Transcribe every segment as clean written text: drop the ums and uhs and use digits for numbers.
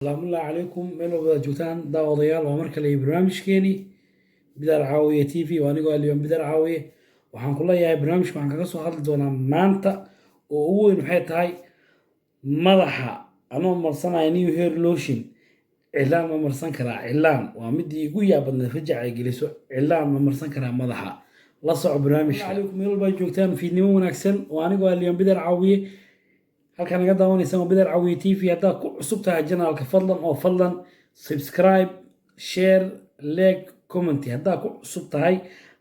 السلام الله عليكم ميلو بدا جوتان داوديال ومركا لي برنامجكيني بدار عاوية تي في وانيقو اليوم بدار عاوية waxaan ku leeyahay barnaamijka waxaan kaga soo hadli doonaa maanta oo ugu weyn waxay tahay madaxa anoo marsanaya new hair lotion cilaan ma marsan karaa cilaan waa midii igu yaabadna fajac ay geliso cilaan ma marsan karaa madaxa la soco barnaamijka calaykum meel baa joogtaan fiidnimo wanaagsan oo anigoo aliyom bidar caawiye halkaan naga daawanaysan waa bidar caawiye tv haddaad ku cusub tahay janaalka fadlan subscribe share like comment haddaad ku cusub tahay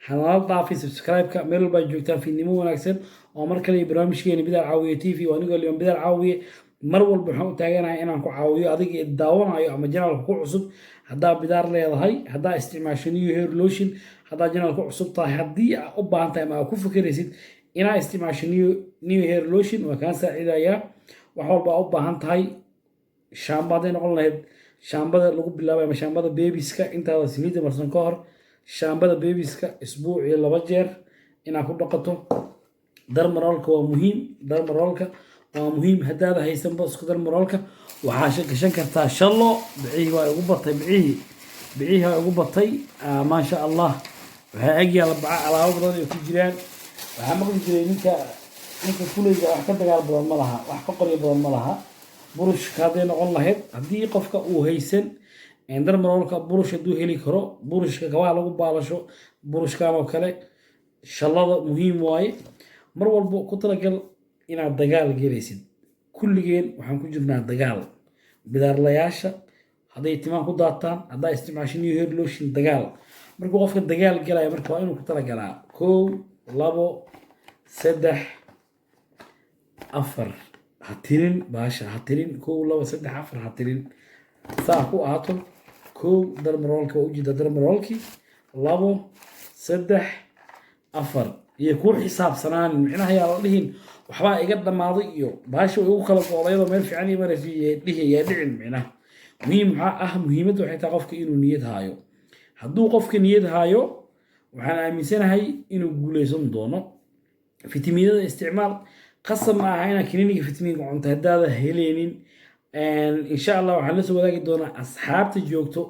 حنال ضافي سبسكرايب كمل باجوكتان في نمو وناكسن ومر كلي برامجكيني بدار عاوية تي في وانيقو اليوم بدار عاوية مرول بحو تاغانا inaan ku caawiyo adiga daawanayo ama janaalka ku cusub hadaa bidaar leedahay hadaa isticmaasho new hair lotion hadaa janaalka ku cusub tahay hadii aad u baahan tahay ama ku fikiraysid inaad isticmaasho new hair lotion waa kaan saacidaya wax walba u baahan tahay shaambada noqon lahayd shaambada lagu bilaabay ama shaambada babyska inta saliida marsan ka hor shaambada babyska isbuucii 2 jeer inaad ku dhaqato darmarolka waa muhiim hadaad haysan isku darmarolka waxaa gashan kartaa shallo bicii waa ugu batay bicii waa ugu batay ma sha Allah waxa agyaala alaabo badan oo ku jiraan waxa maqli jiray ninka kuleyga wax ka dagaal badan ma laha wax ka qoriyo badan ma laha burushka hadii noqon lahayd hadii qofka uu haysan darmarolka burush haduu heli karo burushka kabaha lagu baalasho burushkan oo kale shallada muhiim waaye mar walba ku talagal inaad dagaal gelaysid kulligeen waxaan ku jirnaa dagaal bidaarlayaasha haday timaan ku daataan hadaa isticmaasho new hair lotion dagaal markuu qofka dagaal galaya marka waa inuu ku talagalaa 1 2 3 4 hatirin baasha hatirin 1 2 3 4 hatirin saa ku ahaato 1 darmarolka ujeeda darmarolki 2 3 4 iyo ku xisaabsanaan micnaha yaa la dhihin waxba iga dhamaaday iyo baasha ugu kala go'daydo meel fiican iyo maraysiiyay dhicin micnaha muhiimadu waxay tahay qofka inuu niyad haayo hadduu qofka niyad haayo waxaan aaminsanahay inuu guuleysan doono fitamiinada isticmaal qasab ma aha inaad kiniiniga fitamiinka cunto haddaad heleenin إن شاء الله وحنا سوى ذاك دونا أصحاب تجوكتو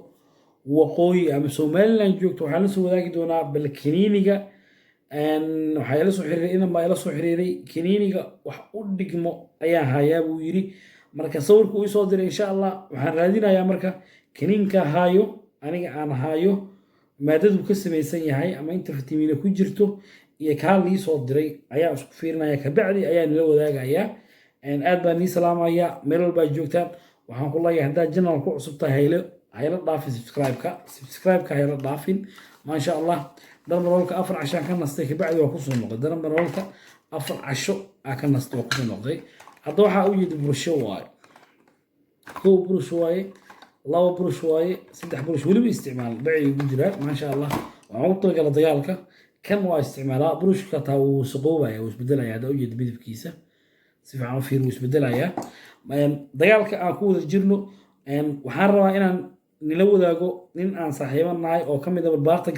وقوي أم سومالنا جوكتو وحنا سوى ذاك دونا بالكنينيكا أن وحيلسو حريري إنما يلسو حريري كنينيكا وحقودك مو أيا هايا بويري مركا صور كوي صادر إن شاء الله وحنا رادينا يا مركا كنينكا هايو أنا هايو ما تدو كسم يسني هاي أما أنت فتمينا كجرتو يا كالي صادري أيا أسكفيرنا يا كبعدي أيا نلو ذاك أيا أن أدبني سلام يا ميرل باجوكتان وحن كل يا هذا جنرال كو عصبته هيلا ضافي سبسكرايب هيلا ضافين ما شاء الله درمرولك أفر عشان كان نستيك بعد وقصو النقطة درمرولك أفر عشو كان نستيك وقصو النقطة أضوحة أوجد بروشواي هو بروشواي الله بروشواي 6 بروش ولو باستعمال بعي جدرات ما شاء الله وعوض طريقة لضيالك كم وا استعمالها بروش كتاو سقوبة وش بدلها هذا أوجد بيد بكيسة si fiican u fiir wuu isbedelayaa dagaalka aan ku wada jirno waxaan rabaa inaan nila wadaago nin aan saaxiibanahay oo kamid ah barbaarta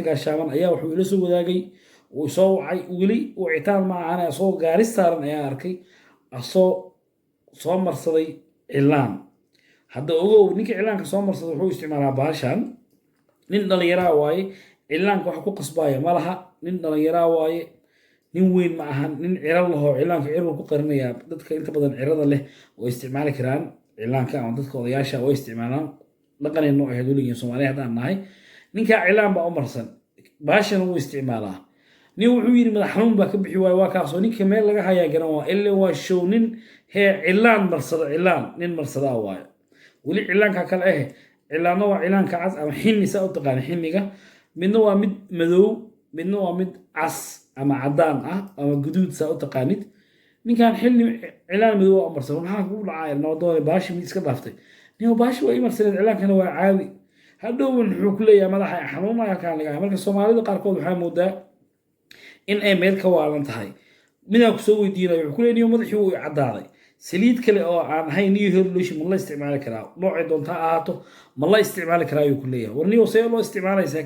gaashaaman ayaa wuxuu ila soo wadaagay uu soo wacay weli uu citaan ma ahan soo gaaris saaran ayaan arkay soo marsaday cilaan hadda ogow ninka cilaanka soo marsaday wuxuu isticmaalaa baashan nin dhalinyaro waaye cilaanka wax ku qasbaya malaha nin dhalinyaro waaye nin weyn ma ahan nin ciral laho cilaanka ciral ku qarinaya dadka inta badan cirada leh oo isticmaali karaan cilaanka ama dadka odayaasha oo isticmaalaan dhaqanayno ay hadooyin Soomaaliya hadaan nahay ninka cilaan ba umarsan baashan uu isticmaalaa nin wuxuu yiri madax xanuun ba ka bixi waa kaas oo ninka meel laga hayaa garan waa ilaa waa show nin cilaan marsada waay wali cilaanka kale cilaano waa cilaanka cas ama xinisa u taqaan xiniga midna waa mid madow midna waa mid cas ama cadaan ama guduud saa u taqaanid ninkan xilli cilaan madow amarsan waxa ku dhacay noqdo baashi mid iska dhaaftay nin baashi way marsan cilaankana waa caadi hadhow wuxuu ku leeyahay madaxa xanuunaya kaan laga marka Soomaalida qaarkood waxay moodaa in ay meel ka waalan tahay midaan ku soo weydiinay wuxuu ku leeyahay madaxii uu cadaaday saliid kale oo aan ahayn new hair lotion ma la isticmaali karaa noocay doonta ahaato ma la isticmaali karaa ayuu ku leeyahay warniyo see loo isticmaalaysaa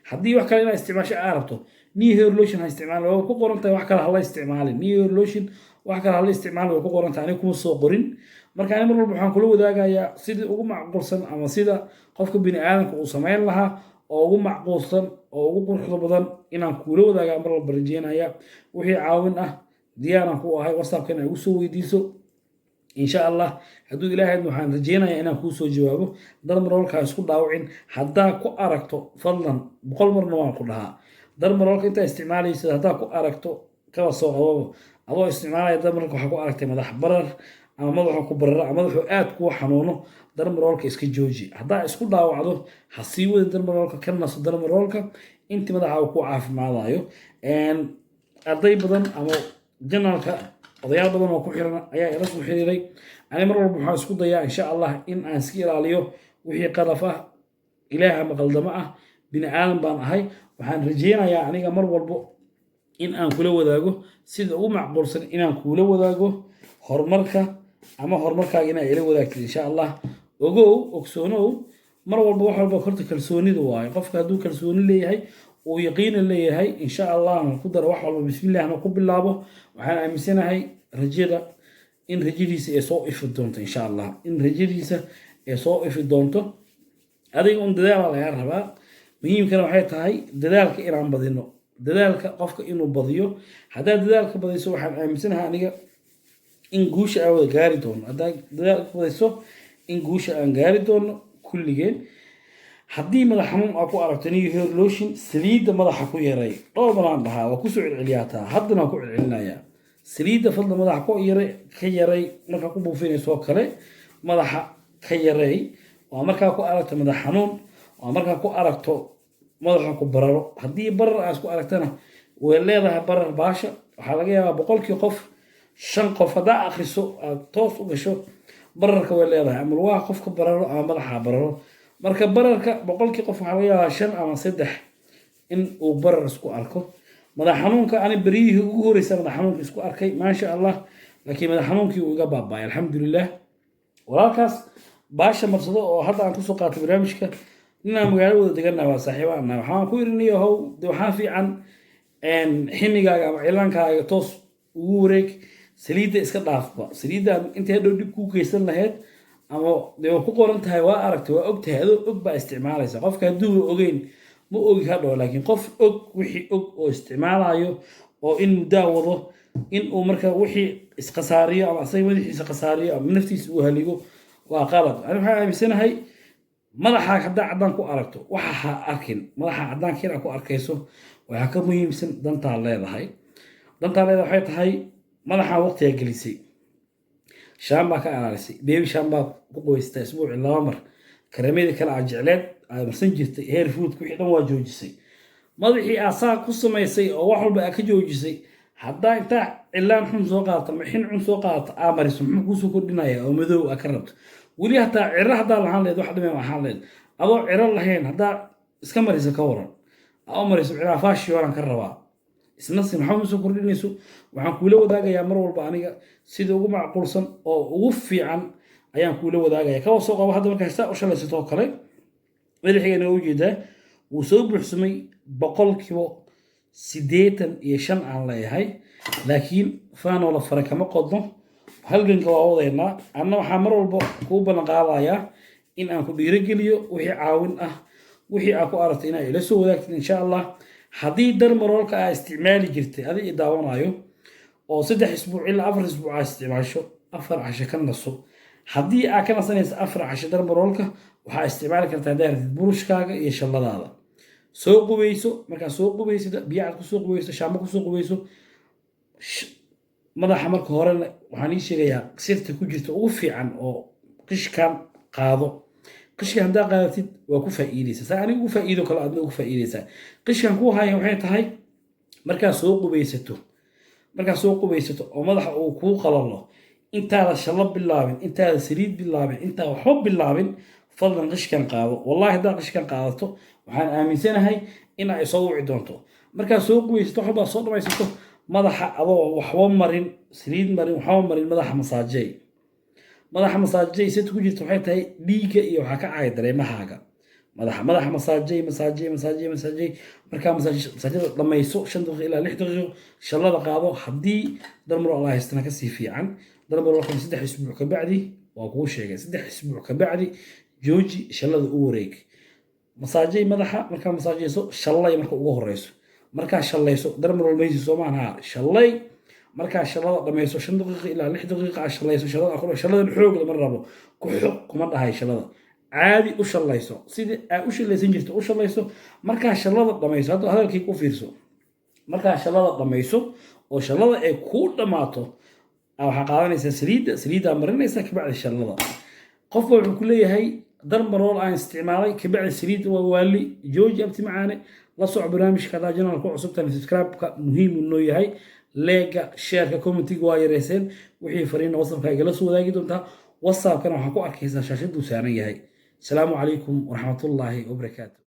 haddii wax kale inaad isticmaasho aad rabto new hair lotion ha isticmaalo oo ku qoran tahay wax kale ha la isticmaalin new hair lotion wax kale hala isticmaal way ku qoranta aniga kuma soo qorin marka ani mar walba waxaan kula wadaagayaa sidii ugu macquulsan ama sida qofka bini aadamka uu samayn lahaa oo ugu macquulsan oo ugu quruxda badan inaan kula wadaagaa mar walba rajeynaya wixii caawin ah diyaaran ku ahay whatsappkan ay ugu soo weydiiso insha allah hadduu ilaahay waxaan rajeynayaa inaan kuu soo jawaabo darmaroolka isku dhaawicin haddaa ku aragto fadlan 100 marna waan ku dhahaa darmaroolka intaa isticmaalaysa haddaa ku aragto kaba soo qababo adoo isticmaalaya darmaroolka waxaa ku aragtay madax barar ama madaxa ku barara ama madaxu aad kuu xanuuno darmaroolka iska jooji haddaa isku dhaawacdo ha sii wadin darmaroolka ka naso darmaroolka intii madaxa uu ku caafimaadayo arday badan ama janalka odayaal badan oo ku xiran ayaa ila soo xiriiray ani mar walba waxaan isku dayaa insha allah in aan iska ilaaliyo wixii qalaf ah ilaaha maqaldamo ah bini aadan baan ahay waxaan rajeynayaa aniga mar walba in aan kula wadaago sida ugu macquulsan inaan kula wadaago horumarka ama horumarkaaga inaa ila wadaagtid insha allah ogow ogsoonow mar walba wax walba horta kalsoonidu waayo qofka hadduu kalsooni leeyahay uu yaqiin leeyahay insha allah aan ku daro wax walba bismillah aan ku bilaabo waxaan aaminsanahay rajada in rajadiisa ay soo ifi doonto insha allah in rajadiisa ay soo ifi doonto adiga un dadaal laga rabaa muhiimkana waxay tahay dadaalka inaan badino dadaalka qofka inuu badiyo haddaa dadaalka badiso waxaan aaminsanahay aniga in guusha aan wada gaari doono haddaa dadaalka badiso in guusha aan gaari doono kulligeen haddii madax xanuun aa ku aragto niyo hair lotion saliidda madaxa ku yaray dhowr banaan dhahaa waa kusoo celceliyaataa haddana waa ku celcelinayaa saliidda fadla madaxa ka yaray markaa ku buufinaysoo kale madaxa ka yaray waa markaa ku aragto madax xanuun waa markaa ku aragto madaxa ku bararo haddii barar aad ku aragtana way leedahay barar baasha waxaa laga yaabaa 100 qof 5 qof haddaa akhriso aad toos u gasho bararka way leedahay ama lugaha qofka bararo ama madaxa bararo marka bararka 100 qof waxaa laga yaabaa 5 ama 3 in uu barar isku arko madax xanuunka ani bariyihii ugu horeysa madax xanuunka isku arkay maasha allah laakiin madax xanuunkii uu iga baaba'ay alxamdulilah walaalkaas baasha marsado oo hadda aan kusoo qaatay barnaamijka inaan magaalo wada degannahay waa saaxiibaana waxaan ku irinayo how de waxaa fiican ximigaaga ama cilaankaaga toos ugu wareeg saliidda iska dhaafba saliidda intay hadhow dhib kuu geysan lahayd ama dee ku qoran tahay waa aragtay waa og tahay adoo og baa isticmaalaysa qofka hadduu ogeyn ma ogi ka dhaho laakiin qof og wixii og oo isticmaalayo oo in muddaa wado in uu marka wixii isqasaariyo ama asaga madaxiisa qasaariyo ama naftiisa uu haligo waa qalad ani waxaan aaminsanahay madaxa haddaa caddaan ku aragto waxa ha arkin madaxa caddaan kiina ku arkayso waxaa ka muhiimsan dantaa leedahay waxay tahay madaxa waqtigaa gelisay shaan baa ka alaalisay beebi shaan baa ku qoysta isbuuci 2 mar kareemada kale aan jecleed aad marsan jirtay hair food wixii dhan waa joojisay madaxii asaa ku samaysay oo wax walba ka joojisay haddaa intaa cilaan xun soo qaadata maxin xun soo qaadata aamariso muxuu kusoo kordhinaya oo madow a ka rabto weli hataa ciro haddaa lahaan leed wax dhimay waxaan leed adoo ciro lahayn haddaa iska marisa ka waran aa mariso ciraa faashiyooran ka rabaa isna si maxaa usoo kordhinayso waxaan kuula wadaagayaa mar walba aniga sida ugu macquulsan oo ugu fiican ayaan kuula wadaagaya kawa soo qabo hadda markaa saa u shalaysatoo kale madaxigana u jeedaa wuu soo buuxsamay 85% aan leeyahay laakiin faanoo la faray kama qodno halganka waa wadaynaa anna waxaa mar walba kuu ballan qaadayaa in aan ku dhiirogeliyo wixii caawin ah wixii aan ku aragtay inaa ila soo wadaagtid insha allah haddii darmaroolka aa isticmaali jirtay adiga i daawanayo oo 3 isbuuc ilaa 4 isbuuc aa isticmaasho 4 casho ka naso haddii aa ka nasanaysa 4 casho darmaroolka waxaa isticmaali kartaa daartid burushkaaga iyo shalladaada soo qubayso markaa soo qubaysida biyacaad kusoo qubayso shaamba kusoo qubayso madaxa marka horena waxaan ii sheegayaa sirta ku jirta ugu fiican oo qishkan qaado qishkan haddaa qaadatid waa ku faa'iidaysaa saa aniga ugu faa'iido kale aadna ugu faa'iidaysaa qishkan kuu haya waxay tahay markaa soo qubaysato oo madaxa uu kuu qalalo intaada shallo bilaabin intaada saliid bilaabin intaa waxba bilaabin fadlan qishkan qaado wallahi haddaa qishkan qaadato waxaan aaminsanahay in ay soo wici doonto markaa soo qubaysato waxbaa soo dhamaysato madaxa adoo waxba marin saliid marin waxba marin madaxa masaajey sida ku jirta waxay tahay dhiigga iyo waxaa ka caaya dareemahaaga madaxa masaajay markaa masaajada dhamayso 5 daqiiqo ilaa 6 daqiiqo shallada qaado haddii darmaro la haystana kasii fiican darmaro kan 3 isbuuc ka bacdi waa kuu sheegay 3 isbuuc ka bacdi jooji shallada u wareeg masaajay madaxa markaa masaajayso shallay marka ugu horeyso markaa shallayso darmaro maysi Soomaaliya shallay markaa shallada dhamayso 5 daqiiqo ilaa 6 daqiiqo shallayso shallada xoog lama rabo ku xog kuma dhahay shallada عادي وشليسو سيدي وشليسن جرت وشليسو marka shalada dhamayso hada hadalkii ku fiirso marka shalada dhamayso oo shalada ay ku dhamaato waxa qaadanaysa saliida marinaysa ka bacdi shalada qof wuxuu ku leeyahay darmarool aan isticmaalay ka bacdi saliid waa wali jooji abti macaane la soo barnaamijka da channel ku cusubtan subscribe ka muhiim u noo yahay leega share ka commentiga waa yareyseen wixii fariin wasafka igala soo wadaagi doontaa whatsapp kana waxa ku arkaysaa shaashadu saaran yahay السلام عليكم ورحمة الله وبركاته